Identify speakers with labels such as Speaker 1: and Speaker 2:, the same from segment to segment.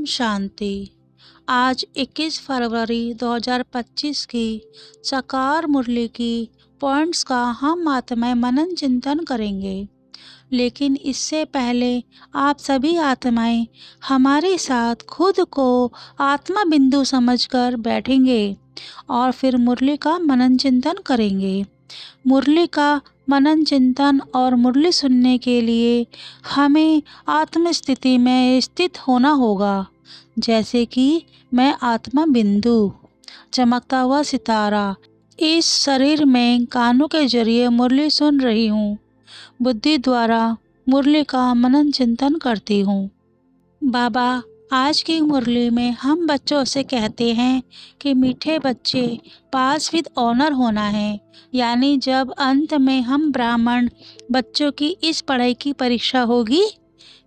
Speaker 1: ओम शांति। आज 21 फरवरी 2025 की साकार मुरली की पॉइंट्स का हम आत्माएं मनन चिंतन करेंगे। लेकिन इससे पहले आप सभी आत्माएं हमारे साथ खुद को आत्मा बिंदु समझकर बैठेंगे और फिर मुरली का मनन चिंतन करेंगे। मुरली का मनन चिंतन और मुरली सुनने के लिए हमें आत्म स्थिति में स्थित होना होगा, जैसे कि मैं आत्मा बिंदु, चमकता हुआ सितारा, इस शरीर में कानों के जरिए मुरली सुन रही हूँ। बुद्धि द्वारा मुरली का मनन चिंतन करती हूँ। बाबा आज की मुरली में हम बच्चों से कहते हैं कि मीठे बच्चे, पास विद ऑनर होना है। यानी जब अंत में हम ब्राह्मण बच्चों की इस पढ़ाई की परीक्षा होगी,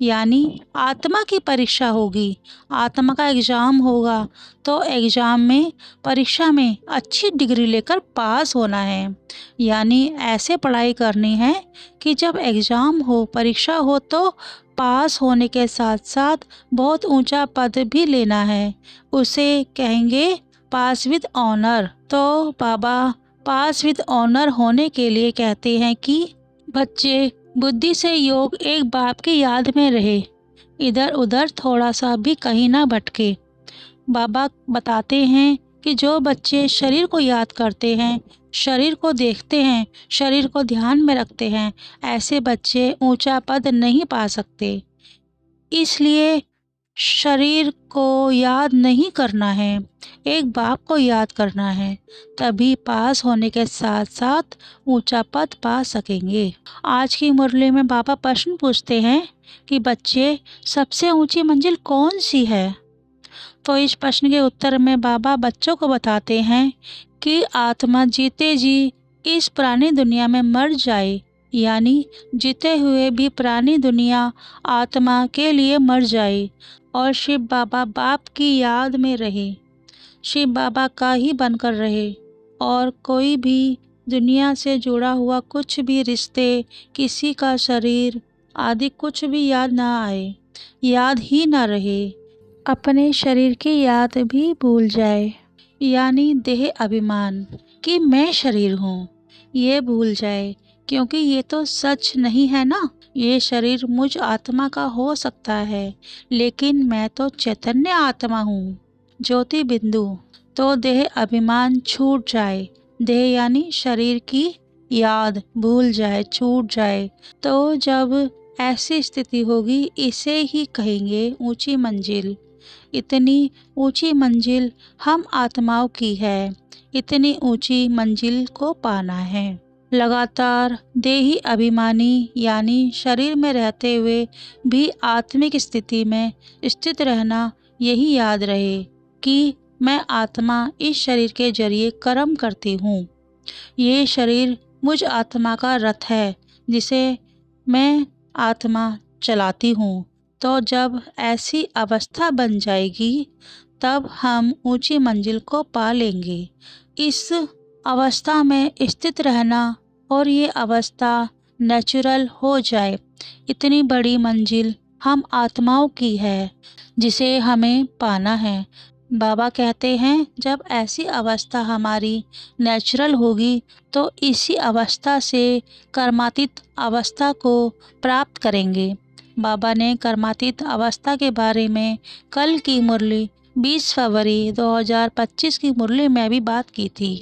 Speaker 1: यानी आत्मा की परीक्षा होगी, आत्मा का एग्ज़ाम होगा, तो एग्ज़ाम में, परीक्षा में अच्छी डिग्री लेकर पास होना है। यानी ऐसे पढ़ाई करनी है कि जब एग्ज़ाम हो, परीक्षा हो, तो पास होने के साथ साथ बहुत ऊंचा पद भी लेना है। उसे कहेंगे पास विद ऑनर। तो बाबा पास विद ऑनर होने के लिए कहते हैं कि बच्चे बुद्धि से योग एक बाप की याद में रहे, इधर उधर थोड़ा सा भी कहीं ना भटके। बाबा बताते हैं कि जो बच्चे शरीर को याद करते हैं, शरीर को देखते हैं, शरीर को ध्यान में रखते हैं, ऐसे बच्चे ऊंचा पद नहीं पा सकते। इसलिए शरीर को याद नहीं करना है, एक बाप को याद करना है, तभी पास होने के साथ साथ ऊंचा पद पा सकेंगे। आज की मुरली में बाबा प्रश्न पूछते हैं कि बच्चे, सबसे ऊंची मंजिल कौन सी है? तो इस प्रश्न के उत्तर में बाबा बच्चों को बताते हैं कि आत्मा जीते जी इस पुरानी दुनिया में मर जाए, यानी जीते हुए भी पुरानी दुनिया आत्मा के लिए मर जाए और शिव बाबा बाप की याद में रहे, शिव बाबा का ही बनकर रहे और कोई भी दुनिया से जुड़ा हुआ कुछ भी रिश्ते, किसी का शरीर आदि कुछ भी याद ना आए, याद ही ना रहे, अपने शरीर की याद भी भूल जाए, यानी देह अभिमान कि मैं शरीर हूँ, ये भूल जाए, क्योंकि ये तो सच नहीं है ना। ये शरीर मुझ आत्मा का हो सकता है, लेकिन मैं तो चैतन्य आत्मा हूँ, ज्योति बिंदु। तो देह अभिमान छूट जाए, देह यानी शरीर की याद भूल जाए, छूट जाए। तो जब ऐसी स्थिति होगी, इसे ही कहेंगे ऊंची मंजिल। इतनी ऊंची मंजिल हम आत्माओं की है, इतनी ऊंची मंजिल को पाना है। लगातार देही अभिमानी यानी शरीर में रहते हुए भी आत्मिक स्थिति में स्थित रहना, यही याद रहे कि मैं आत्मा इस शरीर के जरिए कर्म करती हूँ। ये शरीर मुझ आत्मा का रथ है, जिसे मैं आत्मा चलाती हूँ। तो जब ऐसी अवस्था बन जाएगी, तब हम ऊंची मंजिल को पा लेंगे। इस अवस्था में स्थित रहना और ये अवस्था नेचुरल हो जाए, इतनी बड़ी मंजिल हम आत्माओं की है, जिसे हमें पाना है। बाबा कहते हैं जब ऐसी अवस्था हमारी नेचुरल होगी, तो इसी अवस्था से कर्मातीत अवस्था को प्राप्त करेंगे। बाबा ने कर्मातीत अवस्था के बारे में कल की मुरली 20 फरवरी 2025 की मुरली में भी बात की थी।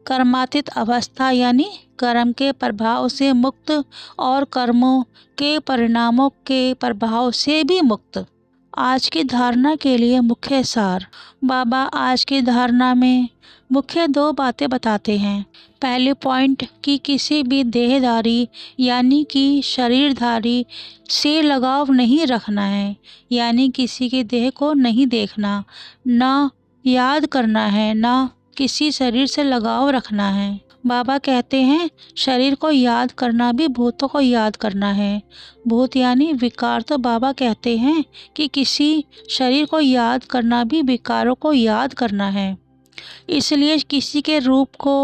Speaker 1: कर्मातीत अवस्था यानी कर्म के प्रभाव से मुक्त और कर्मों के परिणामों के प्रभाव से भी मुक्त। आज की धारणा के लिए मुख्य सार। बाबा आज की धारणा में मुख्य 2 बातें बताते हैं। पहले पॉइंट कि किसी भी देहधारी यानी कि शरीरधारी से लगाव नहीं रखना है, यानी किसी के देह को नहीं देखना, ना याद करना है, ना किसी शरीर से लगाव रखना है। बाबा कहते हैं शरीर को याद करना भी भूतों को याद करना है। भूत यानी विकार। तो बाबा कहते हैं कि किसी शरीर को याद करना भी विकारों को याद करना है। इसलिए किसी के रूप को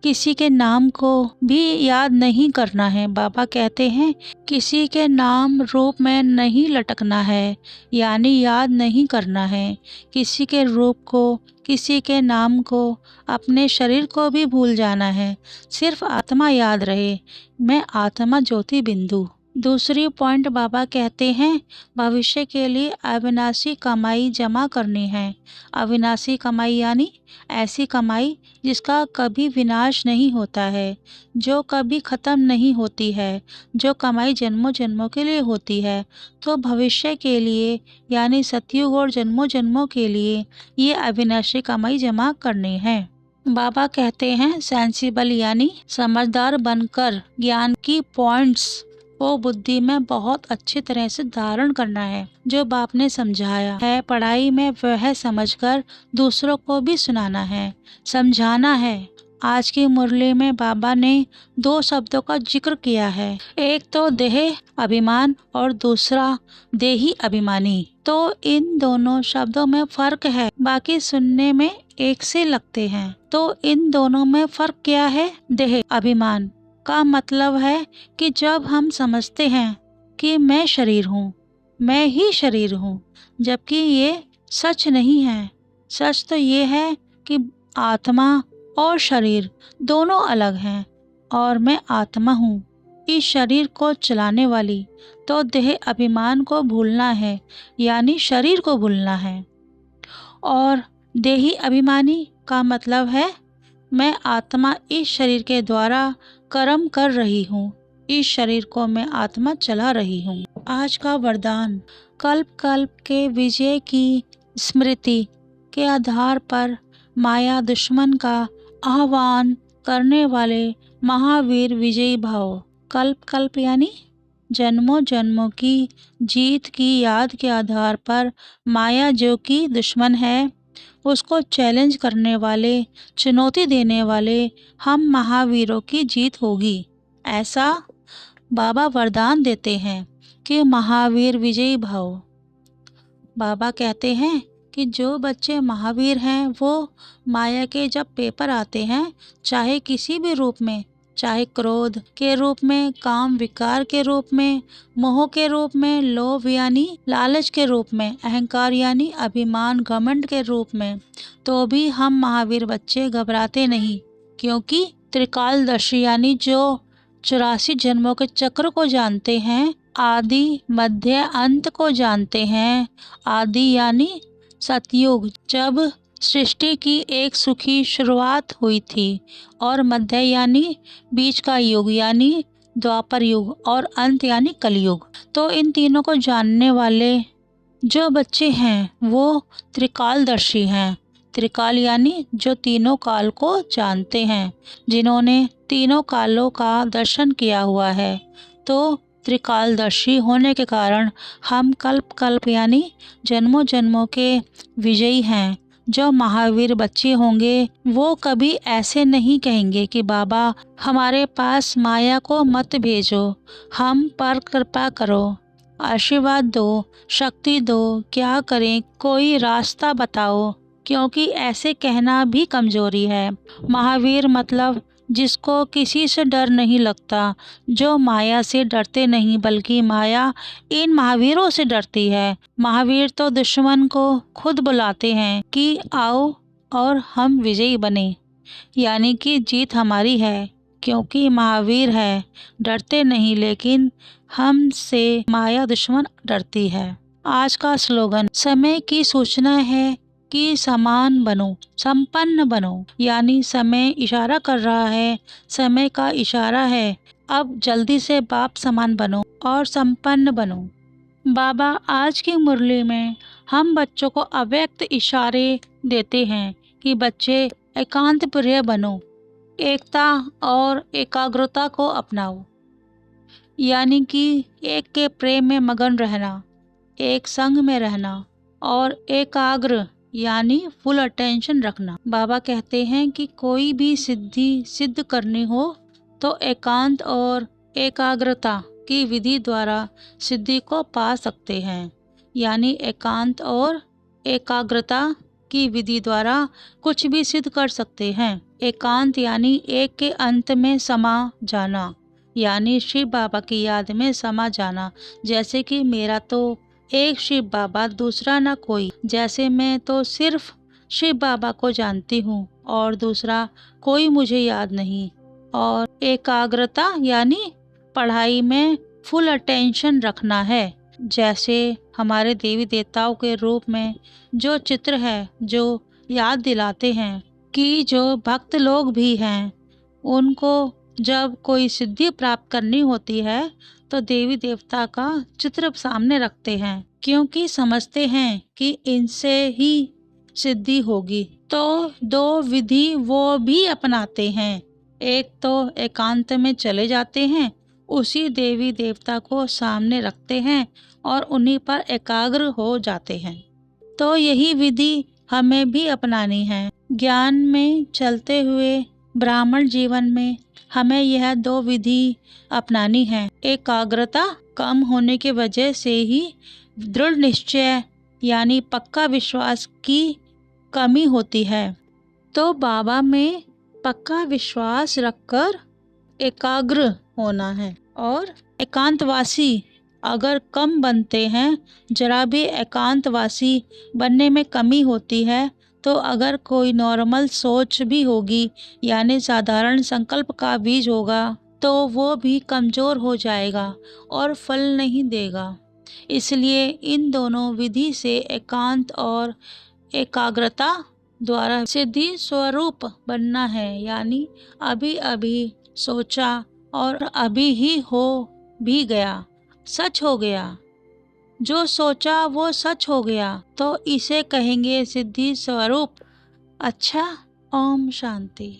Speaker 1: किसी के नाम को भी याद नहीं करना है। बाबा कहते हैं किसी के नाम रूप में नहीं लटकना है, यानी याद नहीं करना है। किसी के रूप को, किसी के नाम को, अपने शरीर को भी भूल जाना है। सिर्फ आत्मा याद रहे, मैं आत्मा ज्योति बिंदु। दूसरी पॉइंट बाबा कहते हैं भविष्य के लिए अविनाशी कमाई जमा करनी है। अविनाशी कमाई यानी ऐसी कमाई जिसका कभी विनाश नहीं होता है, जो कभी ख़त्म नहीं होती है, जो कमाई जन्मों जन्मों के लिए होती है। तो भविष्य के लिए यानी सतयुग और जन्मों जन्मों के लिए ये अविनाशी कमाई जमा करनी है। बाबा कहते हैं सेंसिबल यानी समझदार बनकर ज्ञान की पॉइंट्स को बुद्धि में बहुत अच्छी तरह से धारण करना है। जो बाप ने समझाया है पढ़ाई में वह समझकर दूसरों को भी सुनाना है, समझाना है। आज की मुरली में बाबा ने 2 शब्दों का जिक्र किया है, एक तो देह अभिमान और दूसरा देही अभिमानी। तो इन दोनों शब्दों में फर्क है, बाकी सुनने में एक से लगते हैं। तो इन दोनों में फर्क क्या है? देह अभिमान का मतलब है कि जब हम समझते हैं कि मैं शरीर हूँ, मैं ही शरीर हूँ, जबकि ये सच नहीं है। सच तो ये है कि आत्मा और शरीर दोनों अलग हैं और मैं आत्मा हूँ, इस शरीर को चलाने वाली। तो देह अभिमान को भूलना है, यानी शरीर को भूलना है। और देही अभिमानी का मतलब है मैं आत्मा इस शरीर के द्वारा कर्म कर रही हूँ, इस शरीर को मैं आत्मा चला रही हूँ। आज का वरदान, कल्प कल्प के विजय की स्मृति के आधार पर माया दुश्मन का आह्वान करने वाले महावीर विजयी भाव। कल्प कल्प यानी जन्मों जन्मों की जीत की याद के आधार पर माया जो कि दुश्मन है, उसको चैलेंज करने वाले, चुनौती देने वाले हम महावीरों की जीत होगी, ऐसा बाबा वरदान देते हैं कि महावीर विजयी भव। बाबा कहते हैं कि जो बच्चे महावीर हैं वो माया के जब पेपर आते हैं, चाहे किसी भी रूप में, चाहे क्रोध के रूप में, काम विकार के रूप में, मोह के रूप में, लोभ यानी लालच के रूप में, अहंकार यानी अभिमान घमंड के रूप में, तो भी हम महावीर बच्चे घबराते नहीं, क्योंकि त्रिकालदर्शी यानी जो 84 जन्मों के चक्र को जानते हैं, आदि मध्य अंत को जानते हैं। आदि यानी सतयुग, जब सृष्टि की एक सुखी शुरुआत हुई थी, और मध्य यानी बीच का युग यानी द्वापर युग, और अंत यानी कलयुग। तो इन तीनों को जानने वाले जो बच्चे हैं वो त्रिकालदर्शी हैं। त्रिकाल यानी जो तीनों काल को जानते हैं, जिन्होंने तीनों कालों का दर्शन किया हुआ है। तो त्रिकालदर्शी होने के कारण हम कल्प कल्प यानी जन्मों जन्मों के विजयी हैं। जो महावीर बच्चे होंगे वो कभी ऐसे नहीं कहेंगे कि बाबा हमारे पास माया को मत भेजो, हम पर कृपा करो, आशीर्वाद दो, शक्ति दो, क्या करें, कोई रास्ता बताओ, क्योंकि ऐसे कहना भी कमजोरी है। महावीर मतलब जिसको किसी से डर नहीं लगता, जो माया से डरते नहीं बल्कि माया इन महावीरों से डरती है। महावीर तो दुश्मन को खुद बुलाते हैं कि आओ और हम विजयी बने, यानी कि जीत हमारी है, क्योंकि महावीर है, डरते नहीं, लेकिन हमसे माया दुश्मन डरती है। आज का स्लोगन, समय की सूचना है कि समान बनो, संपन्न बनो, यानी समय इशारा कर रहा है, समय का इशारा है, अब जल्दी से बाप समान बनो और संपन्न बनो। बाबा आज की मुरली में हम बच्चों को अव्यक्त इशारे देते हैं कि बच्चे एकांत प्रिय बनो, एकता और एकाग्रता को अपनाओ, यानी कि एक के प्रेम में मगन रहना, एक संग में रहना और एकाग्र यानी फुल अटेंशन रखना। बाबा कहते हैं कि कोई भी सिद्धि सिद्ध करनी हो तो एकांत और एकाग्रता की विधि द्वारा सिद्धि को पा सकते हैं, यानी एकांत और एकाग्रता की विधि द्वारा कुछ भी सिद्ध कर सकते हैं। एकांत यानी एक के अंत में समा जाना, यानी शिव बाबा की याद में समा जाना। जैसे कि मेरा तो एक शिव बाबा, दूसरा ना कोई। जैसे मैं तो सिर्फ शिव बाबा को जानती हूँ और दूसरा कोई मुझे याद नहीं। और एकाग्रता यानी पढ़ाई में फुल अटेंशन रखना है। जैसे हमारे देवी देवताओं के रूप में जो चित्र है, जो याद दिलाते हैं कि जो भक्त लोग भी हैं, उनको जब कोई सिद्धि प्राप्त करनी होती है तो देवी देवता का चित्र सामने रखते हैं, क्योंकि समझते हैं कि इनसे ही सिद्धि होगी। तो दो विधि वो भी अपनाते हैं। एक तो एकांत में चले जाते हैं, उसी देवी देवता को सामने रखते हैं और उन्हीं पर एकाग्र हो जाते हैं। तो यही विधि हमें भी अपनानी है। ज्ञान में चलते हुए ब्राह्मण जीवन में हमें यह दो विधि अपनानी है। एकाग्रता कम होने की वजह से ही दृढ़ निश्चय यानी पक्का विश्वास की कमी होती है। तो बाबा में पक्का विश्वास रखकर एकाग्र होना है। और एकांतवासी अगर कम बनते हैं, जरा भी एकांतवासी बनने में कमी होती है, तो अगर कोई नॉर्मल सोच भी होगी यानी साधारण संकल्प का बीज होगा, तो वो भी कमज़ोर हो जाएगा और फल नहीं देगा। इसलिए इन दोनों विधि से एकांत और एकाग्रता द्वारा सिद्धि स्वरूप बनना है। यानी अभी अभी सोचा और अभी ही हो भी गया, सच हो गया। जो सोचा वो सच हो गया, तो इसे कहेंगे सिद्धि स्वरूप। अच्छा, ओम शांति।